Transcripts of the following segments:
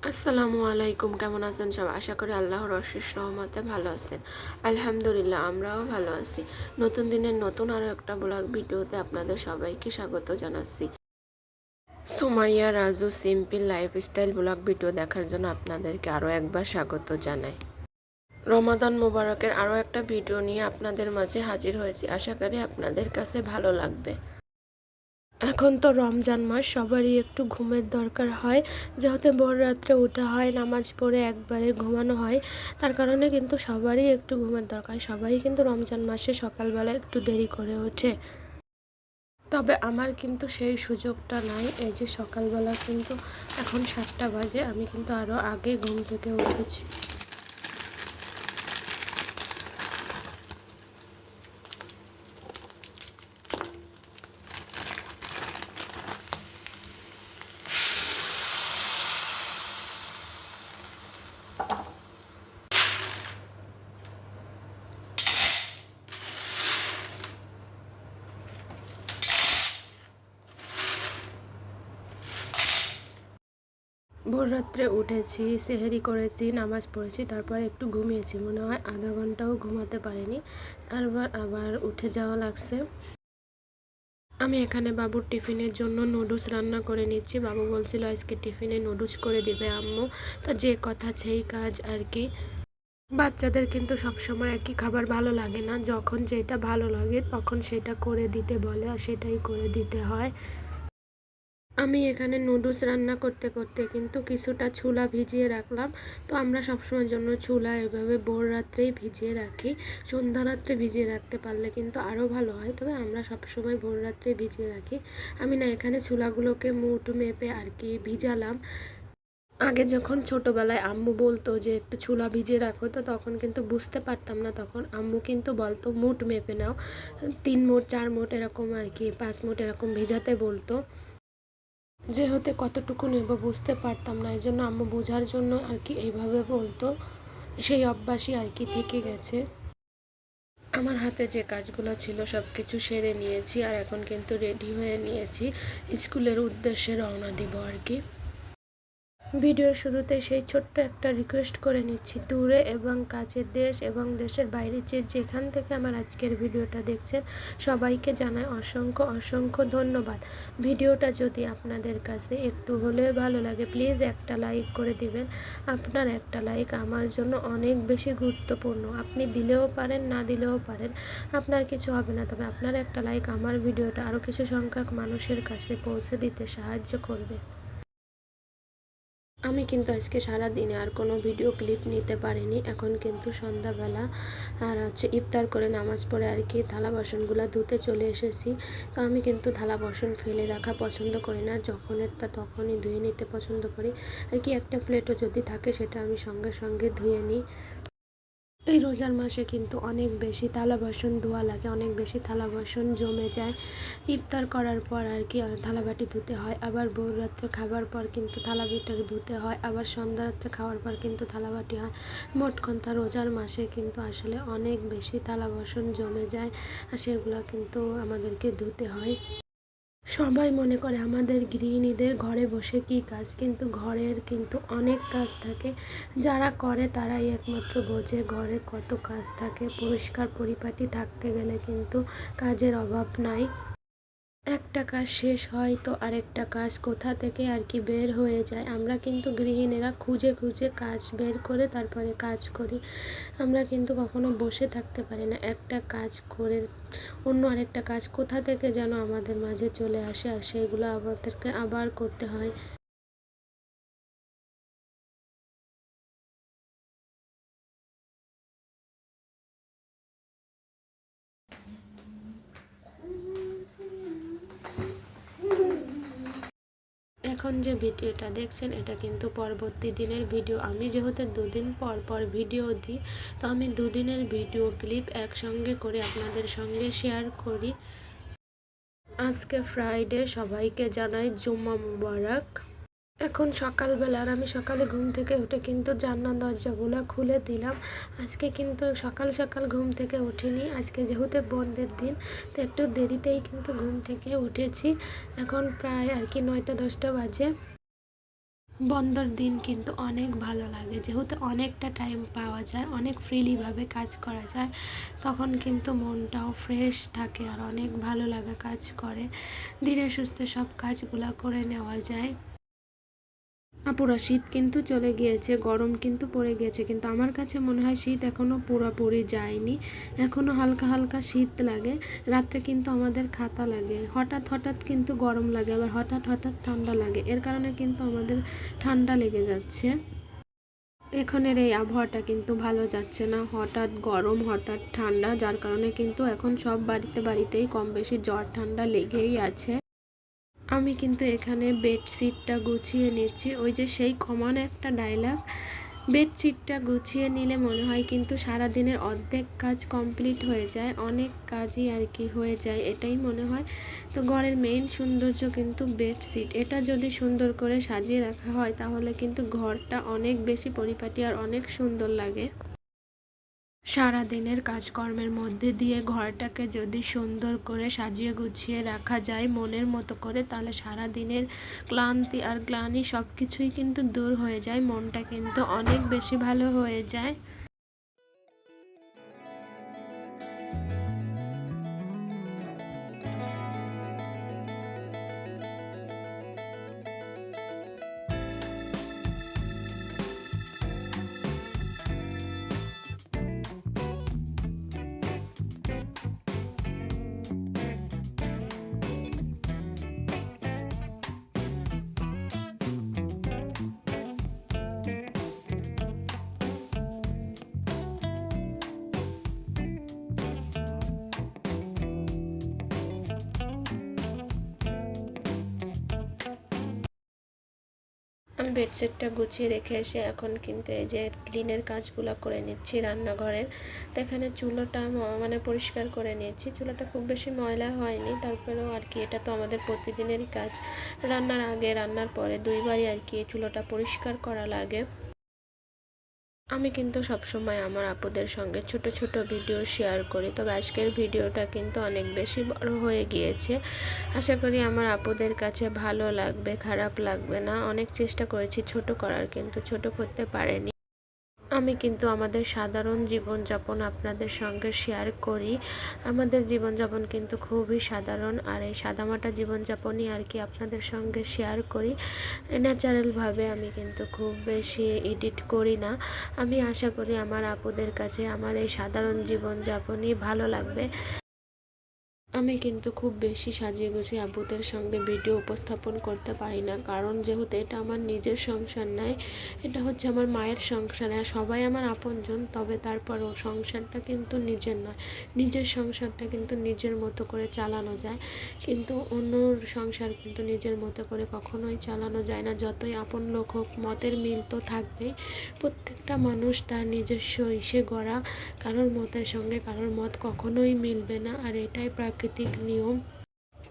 আসসালামু আলাইকুম, কেমন আছেন সব? আশা করি আল্লাহর অশেষ রহমতে ভালো আছেন। আলহামদুলিল্লাহ, আমরাও ভালো আছি। নতুন দিনের নতুন আরও একটা ব্লগ ভিডিওতে আপনাদের সবাইকে স্বাগত জানাচ্ছি। Sumaiya Raju simple lifestyle blog video দেখার জন্য আপনাদেরকে আরও একবার স্বাগত জানাই। রমাদান মোবারকের আরও একটা ভিডিও নিয়ে আপনাদের মাঝে হাজির হয়েছি। আশা করি আপনাদের কাছে ভালো লাগবে। এখন তো রমজান মাস, সবারই একটু ঘুমের দরকার হয়, যেহেতু ভোর রাত্রে ওঠা হয়, নামাজ পড়ে একবারে ঘুমানো হয়, তার কারণে কিন্তু সবারই একটু ঘুমের দরকার। সবাই কিন্তু রমজান মাসে সকালবেলা একটু দেরি করে ওঠে, তবে আমার কিন্তু সেই সুযোগটা নাই। এই যে সকালবেলা কিন্তু এখন 7টা বাজে, আমি কিন্তু আরও আগে ঘুম থেকে উঠেছি। ভোর রাত্রে উঠেছি, সেহেরি করেছি, নামাজ পড়েছি, তারপর একটু ঘুমিয়েছি, মনে হয় আধা ঘন্টাও ঘুমাতে পারিনি। তারপর আবার উঠে যাওয়া লাগছে। আমি এখানে বাবুর টিফিনের জন্য নুডলস রান্না করে নিচ্ছি। বাবু বলছিল আজকে টিফিনে নুডলস করে দিবে আম্মু, তা যে কথা সেই কাজ আর কি। বাচ্চাদের কিন্তু সবসময় একই খাবার ভালো লাগে না, যখন যেটা ভালো লাগে তখন সেটা করে দিতে বলে আর সেটাই করে দিতে হয়। আমি এখানে নুডলস রান্না করতে করতে কিন্তু কিছুটা ছোলা ভিজিয়ে রাখলাম। তো আমরা সবসময়ের জন্য ছোলা এভাবে ভোর রাত্রেই ভিজিয়ে রাখি। সন্ধ্যা রাত্রে ভিজিয়ে রাখতে পারলে কিন্তু আরও ভালো হয়, তবে আমরা সবসময় ভোর রাত্রেই ভিজিয়ে রাখি। আমি না এখানে ছোলাগুলোকে মুঠ মেপে আর কি ভিজালাম। আগে যখন ছোটোবেলায় আম্মু বলতো যে একটু ছোলা ভিজিয়ে রাখো, তো তখন কিন্তু বুঝতে পারতাম না। তখন আম্মু কিন্তু বলতো মুঠ মেপে নাও, 3 মুঠ 4 মুঠ এরকম আর কি, 5 মুঠ এরকম ভিজাতে বলতো। যেহেতু কতটুকু নেব বুঝতে পারতাম না, এই জন্য আম্মু বোঝার জন্য আর কি এইভাবে বলতো। সেই অভ্যাসই আর কি থেকে গেছে। আমার হাতে যে কাজগুলো ছিল সব কিছু সেরে নিয়েছি, আর এখন কিন্তু রেডি হয়ে নিয়েছি, স্কুলের উদ্দেশ্যে রওনা দিব আর কি। ভিডিওর শুরুতে সেই ছোট্ট একটা রিকোয়েস্ট করে নিচ্ছি, দূরে এবং কাছে, দেশ এবং দেশের বাইরে যে যেখান থেকে আমার আজকের ভিডিওটা দেখছেন, সবাইকে জানাই অসংখ্য অসংখ্য ধন্যবাদ। ভিডিওটা যদি আপনাদের কাছে একটু হলেও ভালো লাগে, প্লিজ একটা লাইক করে দিবেন। আপনার একটা লাইক আমার জন্য অনেক বেশি গুরুত্বপূর্ণ। আপনি দিলেও পারেন, না দিলেও পারেন, আপনার কিছু হবে না, তবে আপনার একটা লাইক আমার ভিডিওটা আরও কিছু সংখ্যক মানুষের কাছে পৌঁছে দিতে সাহায্য করবে। আমি কিন্তু আজকে সারা দিনে আর কোনো ভিডিও ক্লিপ নিতে পারিনি। এখন কিন্তু সন্ধ্যাবেলা, আর ইফতার করে নামাজ পড়ে আর কি থালা বাসনগুলো ধুতে চলে এসেছি। তো আমি কিন্তু থালা বাসন ফেলে রাখা পছন্দ করি না, যখনের তা তখনই ধুয়ে নিতে পছন্দ করি আর কি। একটা প্লেটও যদি থাকে সেটা আমি সঙ্গে সঙ্গে ধুয়ে নিই। এই রোজার মাসে কিন্তু অনেক বেশি থালা বাসন ধোয়া লাগে, অনেক বেশি থালা বাসন জমে যায়। ইফতার করার পর আর কি থালাবাটি ধুতে হয়, আবার ভোর রাত্রে খাবার পর কিন্তু থালাবাটি ধুতে হয়, আবার সন্ধ্যা রাত্রে খাওয়ার পর কিন্তু থালাবাটি হয়। মোট কথা রোজার মাসে কিন্তু আসলে অনেক বেশি থালা বাসন জমে যায়, আর সেগুলো কিন্তু আমাদেরকে ধুতে হয়। সবাই মনে করে আমাদের গৃহিণীদের ঘরে বসে কী কাজ, কিন্তু ঘরের কিন্তু অনেক কাজ থাকে। যারা করে তারাই একমাত্র বোঝে ঘরে কত কাজ থাকে। পরিষ্কার পরিপাটি থাকতে গেলে কিন্তু কাজের অভাব নাই। একটা কাজ শেষ হয় তো আরেকটা কাজ কোথা থেকে আর কি বের হয়ে যায়। আমরা কিন্তু গৃহিণীরা খুঁজে খুঁজে কাজ বের করে তারপরে কাজ করি। আমরা কিন্তু কখনো বসে থাকতে পারি না, একটা কাজ করে অন্য আরেকটা কাজ কোথা থেকে যেন আমাদের মাঝে চলে আসে, আর সেইগুলো আমাদেরকে আবার করতে হয়। এখন যে ভিডিওটা দেখছেন এটা কিন্তু পরবর্তী দিনের ভিডিও। আমি যেহেতু 2 দিন পর পর ভিডিও দিই, তো আমি 2 দিনের ভিডিও ক্লিপ একসঙ্গে করে আপনাদের সঙ্গে শেয়ার করি। আজকে ফ্রাইডে, সবাইকে জানাই জুম্মা মুবারক। এখন সকালবেলা, আর আমি সকালে ঘুম থেকে উঠে কিন্তু জানলা দরজাগুলো খুলে দিলাম। আজকে কিন্তু সকাল সকাল ঘুম থেকে উঠিনি, আজকে যেহেতু বন্ধের দিন, তো একটু দেরিতেই কিন্তু ঘুম থেকে উঠেছি। এখন প্রায় আর কি 9টা 10টা বাজে। বন্ধর দিন কিন্তু অনেক ভালো লাগে, যেহেতু অনেকটা টাইম পাওয়া যায়, অনেক ফ্রিলিভাবে কাজ করা যায়, তখন কিন্তু মনটাও ফ্রেশ থাকে আর অনেক ভালো লাগা কাজ করে। ধীরে সুস্থে সব কাজগুলা করে নেওয়া যায়। পুরা শীত কিন্তু চলে গিয়েছে, গরম কিন্তু পড়ে গিয়েছে, কিন্তু আমার কাছে মনে হয় শীত এখনও পুরোপুরি যায়নি, এখনও হালকা হালকা শীত লাগে। রাত্রে কিন্তু আমাদের খাতা লাগে, হঠাৎ হঠাৎ কিন্তু গরম লাগে, আবার হঠাৎ হঠাৎ ঠান্ডা লাগে, এর কারণে কিন্তু আমাদের ঠান্ডা লেগে যাচ্ছে। এখনের এই আবহাওয়াটা কিন্তু ভালো যাচ্ছে না, হঠাৎ গরম হঠাৎ ঠান্ডা, যার কারণে কিন্তু এখন সব বাড়িতেই কম বেশি জ্বর ঠান্ডা লেগেই আছে। আমি কিন্তু এখানে বেডশিটটা গুছিয়ে নিচ্ছি, ওই যে সেই কমন একটা ডায়লগ, বেডশিটটা গুছিয়ে নিলে মনে হয় কিন্তু সারাদিনের অর্ধেক কাজ কমপ্লিট হয়ে যায়, অনেক কাজই আর কি হয়ে যায়, এটাই মনে হয়। তো ঘরের মেইন সৌন্দর্য কিন্তু বেডশিট, এটা যদি সুন্দর করে সাজিয়ে রাখা হয় তাহলে কিন্তু ঘরটা অনেক বেশি পরিপাটি আর অনেক সুন্দর লাগে। সারাদিনের কাজকর্মের মধ্যে দিয়ে ঘরটাকে যদি সুন্দর করে সাজিয়ে গুছিয়ে রাখা যায় মনের মতো করে, তাহলে সারাদিনের ক্লান্তি আর গ্লানি সব কিছুই কিন্তু দূর হয়ে যায়, মনটা কিন্তু অনেক বেশি ভালো হয়ে যায়। আমি বেডশিটটা গুছিয়ে রেখে এসে এখন কিন্তু এই যে ক্লিনের কাজগুলো করে নিচ্ছি রান্নাঘরের। তো এখানে চুলোটা মানে পরিষ্কার করে নিয়েছি, চুলোটা খুব বেশি ময়লা হয়নি, তারপরেও আর কি এটা তো আমাদের প্রতিদিনেরই কাজ, রান্নার আগে রান্নার পরে দুইবারই আর কি চুলোটা পরিষ্কার করা লাগে। আমি কিন্তু সবসময় আমার আপুদের সঙ্গে ছোট ছোট ভিডিও শেয়ার করি, তবে আজকের ভিডিওটা কিন্তু অনেক বেশি বড় হয়ে গিয়েছে। আশা করি আমার আপুদের কাছে ভালো লাগবে, খারাপ লাগবে না। অনেক চেষ্টা করেছি ছোট করার, কিন্তু ছোট করতে পারিনি। আমি কিন্তু আমাদের সাধারণ জীবনযাপন আপনাদের সঙ্গে শেয়ার করি। আমাদের জীবনযাপন কিন্তু খুবই সাধারণ, আর এই সাদামাটা জীবনযাপনই আর কি আপনাদের সঙ্গে শেয়ার করি ন্যাচারালভাবে। আমি কিন্তু খুব বেশি এডিট করি না। আমি আশা করি আমার আপুদের কাছে আমার এই সাধারণ জীবনযাপনই ভালো লাগবে। আমি কিন্তু খুব বেশি সাজিয়ে গুছিয়ে আপুদের সঙ্গে ভিডিও উপস্থাপন করতে পারি না, কারণ যেহেতু এটা আমার নিজের সংসার নয়, এটা হচ্ছে আমার মায়ের সংসার। আর সবাই আমার আপনজন, তবে তারপরও সংসারটা কিন্তু নিজের নয়, নিজের সংসারটা কিন্তু নিজের মতো করে চালানো যায়, কিন্তু অন্যর সংসার কিন্তু নিজের মতো করে কখনোই চালানো যায় না। যতই আপন লোক হোক, মতের মিল তো থাকবেই। প্রত্যেকটা মানুষ তার নিজস্ব ইসে গড়া, কারোর মতের সঙ্গে কারোর মত কখনোই মিলবে না, আর এটাই প্রাকৃতিক নিয়ম।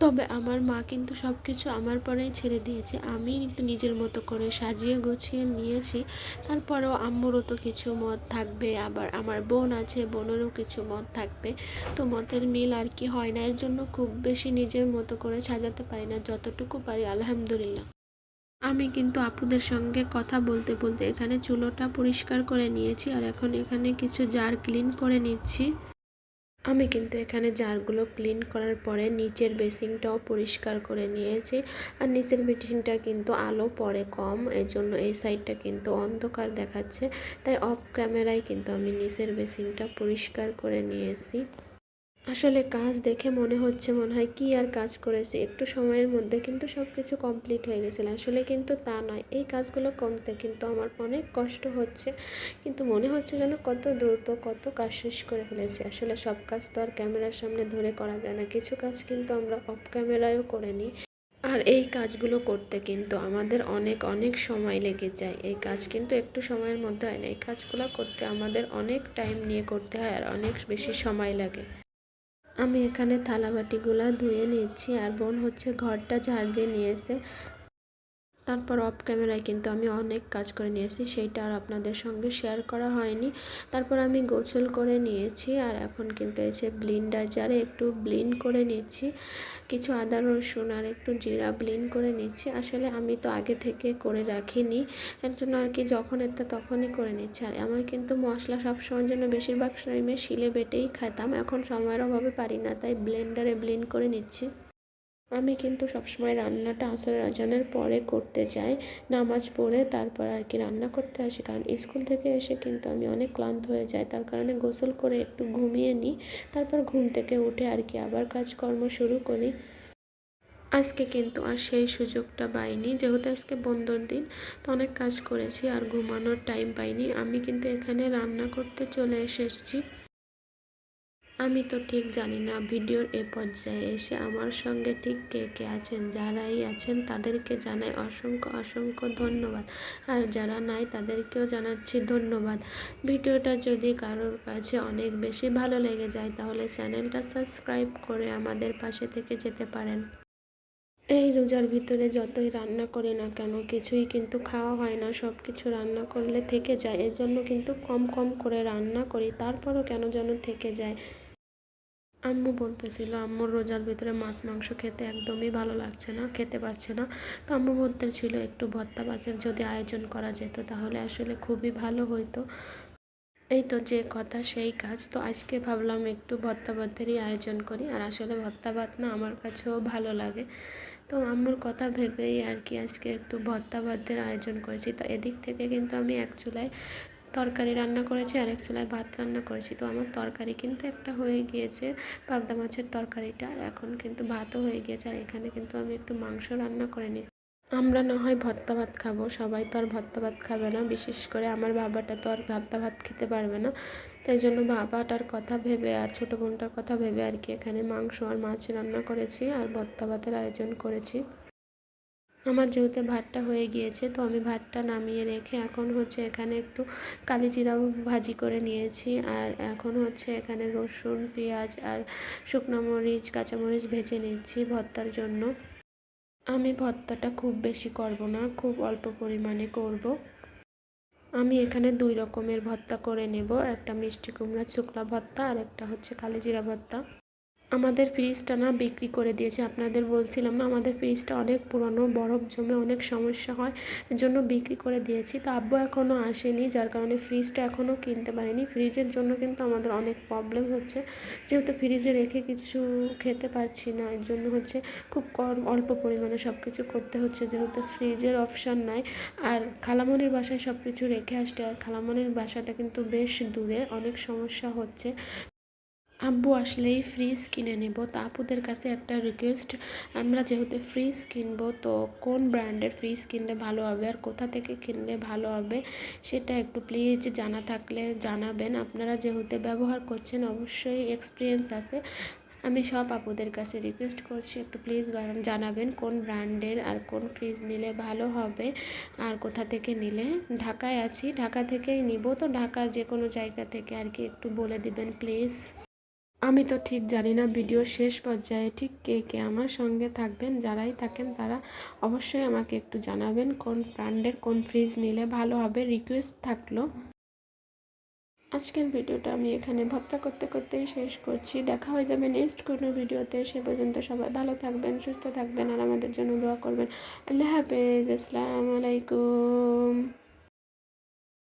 তবে আমার মা কিন্তু সব কিছু আমার পরেই ছেড়ে দিয়েছে, আমি কিন্তু নিজের মতো করে সাজিয়ে গুছিয়ে নিয়েছি। তারপরেও আম্মুরও তো কিছু মত থাকবে, আবার আমার বোন আছে, বোনেরও কিছু মত থাকবে। তো মতের মিল আর কি হয় না, এর জন্য খুব বেশি নিজের মতো করে সাজাতে পারি না, যতটুকু পারি আলহামদুলিল্লাহ। আমি কিন্তু আপুদের সঙ্গে কথা বলতে বলতে এখানে চুলোটা পরিষ্কার করে নিয়েছি, আর এখন এখানে কিছু জার ক্লিন করে নিচ্ছি। আমি কিন্তু এখানে জারগুলো ক্লিন করার পরে নিচের বেসিনটাও পরিষ্কার করে নিয়েছি, আর নিচের বেসিনটা কিন্তু আলো পড়ে কম, এর জন্য এই সাইডটা কিন্তু অন্ধকার দেখাচ্ছে, তাই অফ ক্যামেরায় কিন্তু আমি নিচের বেসিনটা পরিষ্কার করে নিয়েছি। আসলে কাজ দেখে মনে হয় কি আর কাজ করেছি, একটু সময়ের মধ্যে কিন্তু সব কিছু কমপ্লিট হয়ে গেছিলো, আসলে কিন্তু তা নয়। এই কাজগুলো করতে কিন্তু আমার অনেক কষ্ট হচ্ছে, কিন্তু মনে হচ্ছে যেন কত দ্রুত কত কাজ শেষ করে ফেলেছি। আসলে সব কাজ তো আর ক্যামেরার সামনে ধরে করা যায় না, কিছু কাজ কিন্তু আমরা অফ ক্যামেরায়ও করে নিই। আর এই কাজগুলো করতে কিন্তু আমাদের অনেক অনেক সময় লেগে যায়, এই কাজ কিন্তু একটু সময়ের মধ্যে হয় না, এই কাজগুলো করতে আমাদের অনেক টাইম নিয়ে করতে হয় আর অনেক বেশি সময় লাগে। আমি এখানে থালা বাটিগুলো ধুয়ে নিচ্ছি, আর বোন হচ্ছে ঘরটা ঝাড় দিয়ে নিয়েছে। তারপর অফ ক্যামেরায় কিন্তু আমি অনেক কাজ করে নিয়েছি, সেইটা আর আপনাদের সঙ্গে শেয়ার করা হয়নি। তারপর আমি গোসল করে নিয়েছি আর এখন কিন্তু এসে ব্লেন্ডার জারে একটু ব্লেন্ড করে নিচ্ছি, কিছু আদা রসুন আর একটু জিরা ব্লেন্ড করে নিচ্ছি। আসলে আমি তো আগে থেকে করে রাখিনি, এর জন্য আর কি যখন এটা তখনই করে নিচ্ছি। আর আমার কিন্তু মশলা সবসময়ের জন্য বেশিরভাগ টাইমে শিলে বেটেই খেতাম, এখন সময়ের অভাবে পারি না, তাই ব্লেন্ডারে ব্লেন্ড করে নিচ্ছি। আমি কিন্তু সবসময় রান্নাটা আসরের আজানের পরে করতে যাই, নামাজ পড়ে তারপর আর কি রান্না করতে আসি, কারণ স্কুল থেকে এসে কিন্তু আমি অনেক ক্লান্ত হয়ে যাই, তার কারণে গোসল করে একটু ঘুমিয়ে নিই, তারপর ঘুম থেকে উঠে আর কি আবার কাজকর্ম শুরু করি। আজকে কিন্তু আর সেই সুযোগটা পাইনি, যেহেতু আজকে বন্ধর দিন, তো অনেক কাজ করেছি আর ঘুমানোর টাইম পাইনি। আমি কিন্তু এখানে রান্না করতে চলে এসেছি। আমি তো ঠিক জানি না ভিডিওর এ পর্যায়ে এসে আমার সঙ্গে ঠিক কে কে আছেন, যারাই আছেন তাদেরকে জানাই অসংখ্য অসংখ্য ধন্যবাদ, আর যারা নাই তাদেরকেও জানাচ্ছি ধন্যবাদ। ভিডিওটা যদি কারোর কাছে অনেক বেশি ভালো লেগে যায় তাহলে চ্যানেলটা সাবস্ক্রাইব করে আমাদের পাশে থেকে যেতে পারেন। এই রোজার ভিতরে যতই রান্না করি না কেন কিছুই কিন্তু খাওয়া হয় না, সব কিছু রান্না করলে থেকে যায়, এজন্য কিন্তু কম কম করে রান্না করি, তারপরও কেন যেন থেকে যায়। আম্মু বলতেছিল আম্মুর রোজার ভিতরে মাছ মাংস খেতে একদমই ভালো লাগছে না, খেতে পারছে না, তো আম্মু বলতেছিল একটু ভর্তা ভাতের যদি আয়োজন করা যেত তাহলে আসলে খুবই ভালো হইতো। এই তো যে কথা সেই কাজ, তো আজকে ভাবলাম একটু ভর্তা ভাতেরই আয়োজন করি, আর আসলে ভর্তা ভাত না আমার কাছেও ভালো লাগে, তো আম্মুর কথা ভেবেই আর কি আজকে একটু ভর্তা ভাতের আয়োজন করেছি। তো এদিক থেকে কিন্তু আমি এক চুলায় তরকারি রান্না করেছি আর এক চুলায় ভাত রান্না করেছি, তো আমার তরকারি কিন্তু একটা হয়ে গিয়েছে, পাবদা মাছের তরকারিটা, আর এখন কিন্তু ভাতও হয়ে গিয়েছে, আর এখানে কিন্তু আমি একটু মাংস রান্না করে নিই। আমরা না হয় ভর্তা ভাত খাবো, সবাই তো আর ভর্তা ভাত খাবে না, বিশেষ করে আমার বাবাটা তো আর ভর্তা ভাত খেতে পারবে না, তাই জন্য বাবাটার কথা ভেবে আর ছোটো বোনটার কথা ভেবে আর কি এখানে মাংস আর মাছ রান্না করেছি আর ভর্তা ভাতের আয়োজন করেছি। আমার যেহেতু ভাতটা হয়ে গিয়েছে, তো আমি ভাতটা নামিয়ে রেখে এখন হচ্ছে এখানে একটু কালিজিরাও ভাজি করে নিয়েছি, আর এখন হচ্ছে এখানে রসুন পেঁয়াজ আর শুকনো মরিচ কাঁচামরিচ ভেজে নিচ্ছি ভর্তার জন্য। আমি ভর্তাটা খুব বেশি করব না, খুব অল্প পরিমাণে করব। আমি এখানে 2 রকমের ভর্তা করে নেব, একটা মিষ্টি কুমড়া শুকনা ভর্তা আর একটা হচ্ছে কালিজিরা ভর্তা। আমাদের ফ্রিজটা না বিক্রি করে দিয়েছে, আপনাদের বলছিলাম না আমাদের ফ্রিজটা অনেক পুরনো, বরফ জমে অনেক সমস্যা হয়, এর জন্য বিক্রি করে দিয়েছি। তো আব্বু এখনও আসেনি, যার কারণে ফ্রিজটা এখনও কিনতে পারিনি। ফ্রিজের জন্য কিন্তু আমাদের অনেক প্রবলেম হচ্ছে, যেহেতু ফ্রিজে রেখে কিছু খেতে পারছি না, এর জন্য হচ্ছে খুব কম অল্প পরিমাণে সব কিছু করতে হচ্ছে, যেহেতু ফ্রিজের অপশান নাই। আর খালামণির বাসায় সব কিছু রেখে আসতে হয়, খালামণির বাসাটা কিন্তু বেশ দূরে, অনেক সমস্যা হচ্ছে। আব্বু আসলেই ফ্রিজ কিনে নেব। তো আপুদের কাছে একটা রিকোয়েস্ট, আমরা যেহেতু ফ্রিজ কিনবো তো কোন ব্র্যান্ডের ফ্রিজ কিনলে ভালো হবে আর কোথা থেকে কিনলে ভালো হবে সেটা একটু প্লিজ জানা থাকলে জানাবেন। আপনারা যেহেতু ব্যবহার করছেন অবশ্যই এক্সপিরিয়েন্স আছে, আমি সব আপুদের কাছে রিকোয়েস্ট করছি একটু প্লিজ জানাবেন কোন ব্র্যান্ডের আর কোন ফ্রিজ নিলে ভালো হবে আর কোথা থেকে নিলে। ঢাকায় আছি, ঢাকা থেকেই নিব, তো ঢাকার যে কোনো জায়গা থেকে আর কি একটু বলে দিবেন প্লিজ। আমি তো ঠিক জানি না ভিডিওর শেষ পর্যায়ে ঠিক কে কে আমার সঙ্গে থাকবেন, যারাই থাকেন তারা অবশ্যই আমাকে একটু জানাবেন কোন ব্র্যান্ডের কোন ফ্রিজ নিলে ভালো হবে, রিকোয়েস্ট থাকলো। আজকের ভিডিওটা আমি এখানে ভর্তা করতে করতেই শেষ করছি, দেখা হয়ে যাবে নেক্সট কোনো ভিডিওতে, সে পর্যন্ত সবাই ভালো থাকবেন সুস্থ থাকবেন আর আমাদের জন্য দোয়া করবেন। আল্লাহ হাফেজ, আসসালামু আলাইকুম।